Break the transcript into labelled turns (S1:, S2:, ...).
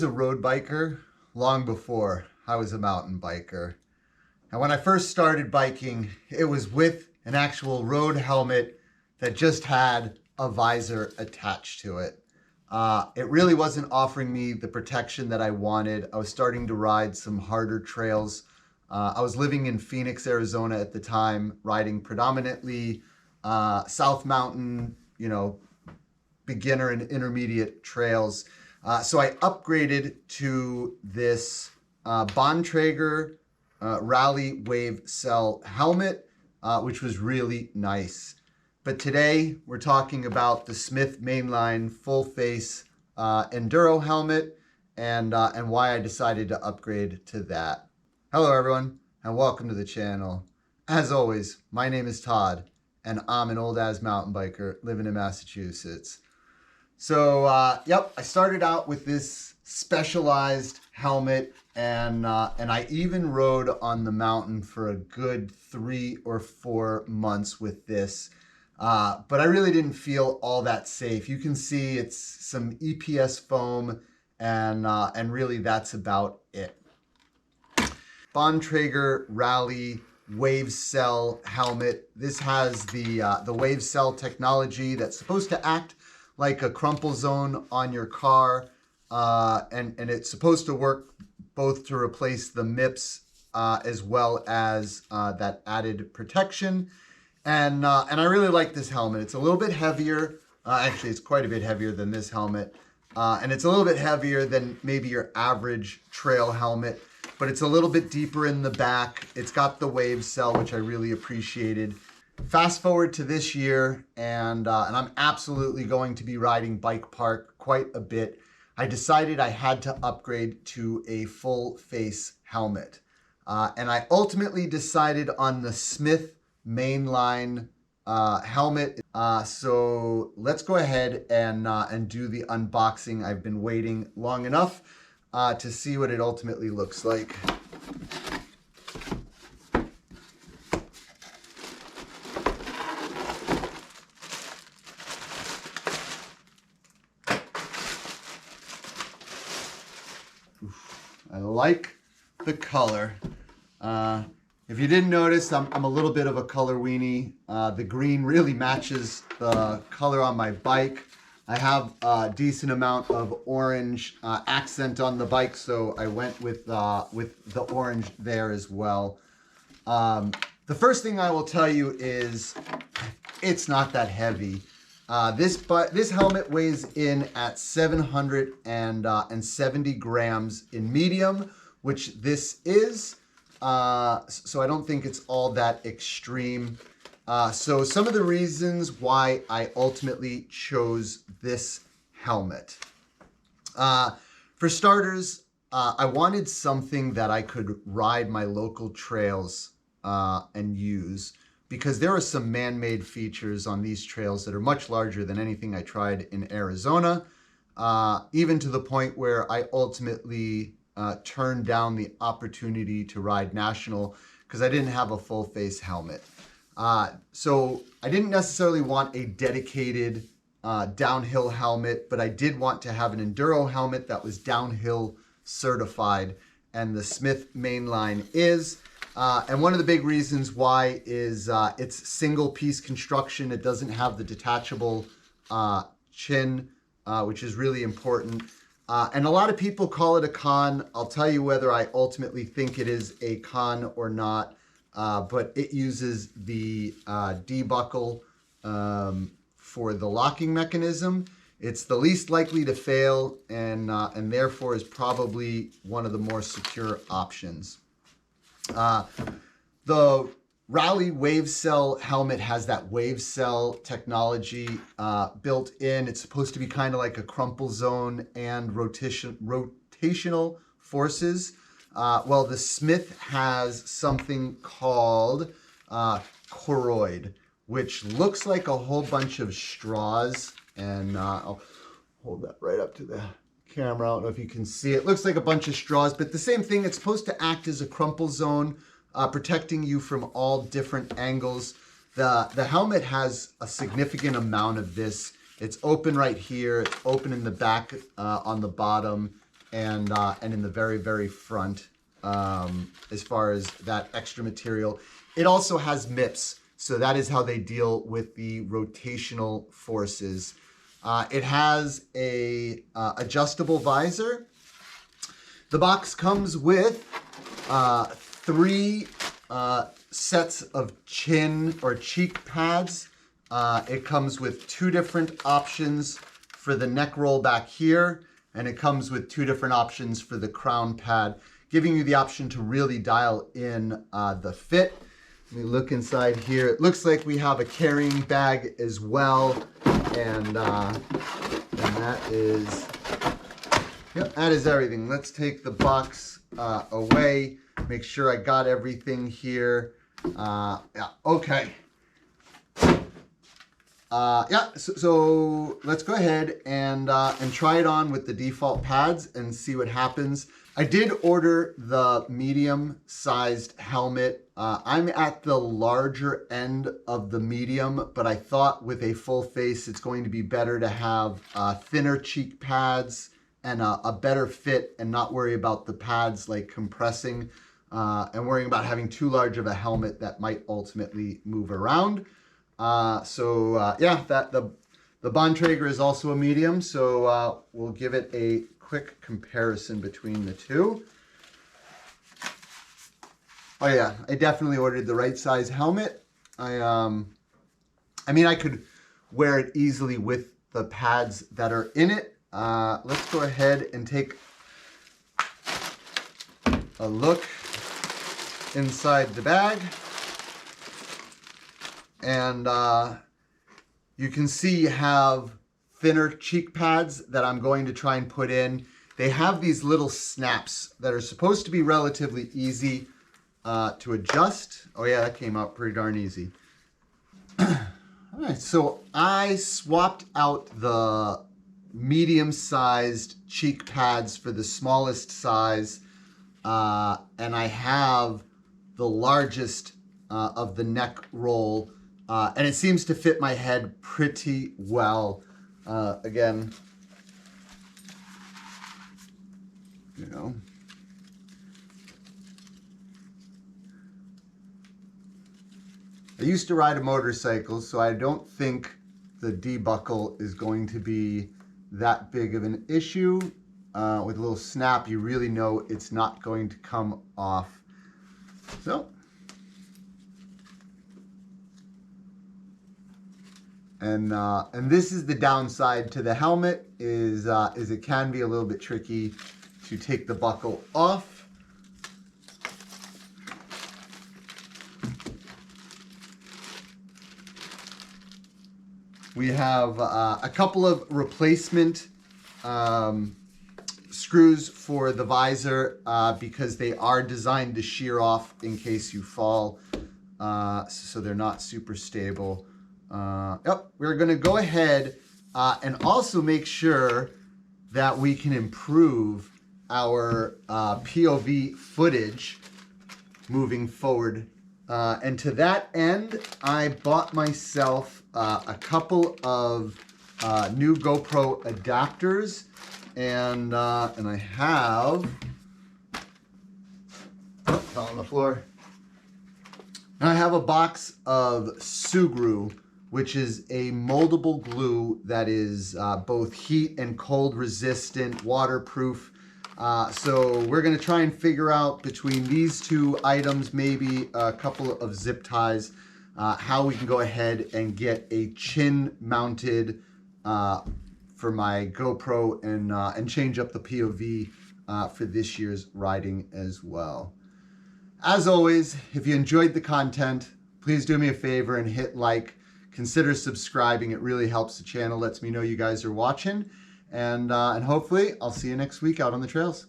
S1: a road biker long before I was a mountain biker. And when I first started biking, it was with an actual road helmet that just had a visor attached to it. It really wasn't offering me the protection that I wanted. I was starting to ride some harder trails. I was living in Phoenix, Arizona at the time, riding predominantly South Mountain, beginner and intermediate trails. So I upgraded to this Bontrager Rally Wave Cell helmet, which was really nice. But today we're talking about the Smith Mainline full face Enduro helmet and why I decided to upgrade to that. Hello everyone and welcome to the channel. As always, my name is Todd and I'm an old ass mountain biker living in Massachusetts. So I started out with this specialized helmet and I even rode on the mountain for a good 3 or 4 months with this. But I really didn't feel all that safe. You can see it's some EPS foam and really that's about it. Bontrager Rally Wave Cell helmet. This has the Wave Cell technology that's supposed to act like a crumple zone on your car, and it's supposed to work both to replace the MIPS as well as that added protection. And I really like this helmet. It's a little bit heavier. Actually, it's quite a bit heavier than this helmet. And it's a little bit heavier than maybe your average trail helmet, but it's a little bit deeper in the back. It's got the Wave Cell, which I really appreciated. Fast forward to this year, and I'm absolutely going to be riding bike park quite a bit. I decided I had to upgrade to a full face helmet. And I ultimately decided on the Smith Mainline helmet. So let's go ahead and do the unboxing. I've been waiting long enough to see what it ultimately looks like. I like the color. If you didn't notice, I'm a little bit of a color weenie. The green really matches the color on my bike. I have a decent amount of orange accent on the bike, so I went with the orange there as well. The first thing I will tell you is it's not that heavy. This helmet weighs in at 770 grams in medium, which this is. So I don't think it's all that extreme. So some of the reasons why I ultimately chose this helmet. For starters, I wanted something that I could ride my local trails and use, because there are some man-made features on these trails that are much larger than anything I tried in Arizona, even to the point where I ultimately turned down the opportunity to ride national because I didn't have a full face helmet. So I didn't necessarily want a dedicated downhill helmet, but I did want to have an enduro helmet that was downhill certified, and the Smith Mainline is. And one of the big reasons why is it's single piece construction. It doesn't have the detachable chin, which is really important. And a lot of people call it a con. I'll tell you whether I ultimately think it is a con or not, but it uses the D-buckle for the locking mechanism. It's the least likely to fail and therefore is probably one of the more secure options. The Rally Wave Cell helmet has that Wave Cell technology built in. It's supposed to be kind of like a crumple zone and rotational forces. Well, the Smith has something called choroid, which looks like a whole bunch of straws. And I'll hold that right up to the camera. I don't know if you can see it. It looks like a bunch of straws, but the same thing. It's supposed to act as a crumple zone, protecting you from all different angles. The helmet has a significant amount of this. It's open right here. It's open in the back on the bottom, and in the very, very front as far as that extra material. It also has MIPS, so that is how they deal with the rotational forces. It has a adjustable visor. The box comes with 3 sets of chin or cheek pads. It comes with 2 different options for the neck roll back here, and it comes with 2 different options for the crown pad, giving you the option to really dial in the fit. Let me look inside here. It looks like we have a carrying bag as well, and that is, yep, that is everything. Let's take the box away, make sure I got everything here. Yeah, okay. So let's go ahead and try it on with the default pads and see what happens. I did order the medium-sized helmet. I'm at the larger end of the medium, but I thought with a full face, it's going to be better to have thinner cheek pads and a better fit and not worry about the pads like compressing and worrying about having too large of a helmet that might ultimately move around. Yeah, the Bontrager is also a medium, so we'll give it a quick comparison between the two. Oh yeah, I definitely ordered the right size helmet. I mean, I could wear it easily with the pads that are in it. Let's go ahead and take a look inside the bag. And you can see you have thinner cheek pads that I'm going to try and put in. They have these little snaps that are supposed to be relatively easy to adjust. Oh yeah, that came out pretty darn easy. All right, so I swapped out the medium-sized cheek pads for the smallest size, and I have the largest of the neck roll, and it seems to fit my head pretty well. Again, you know, I used to ride a motorcycle, so I don't think the debuckle is going to be that big of an issue. With a little snap, you really know it's not going to come off. So, and this is the downside to the helmet, is it can be a little bit tricky to take the buckle off. We have a couple of replacement screws for the visor because they are designed to shear off in case you fall, so they're not super stable. Yep, we're going to go ahead and also make sure that we can improve our POV footage moving forward. And to that end, I bought myself a couple of new GoPro adapters, and I have, oh, fell on the floor. And I have a box of Sugru, which is a moldable glue that is both heat and cold resistant, waterproof. So we're going to try and figure out between these two items, maybe a couple of zip ties, how we can go ahead and get a chin mounted for my GoPro and change up the POV for this year's riding as well. As always, if you enjoyed the content, please do me a favor and hit like. Consider subscribing. It really helps the channel, lets me know you guys are watching. And hopefully I'll see you next week out on the trails.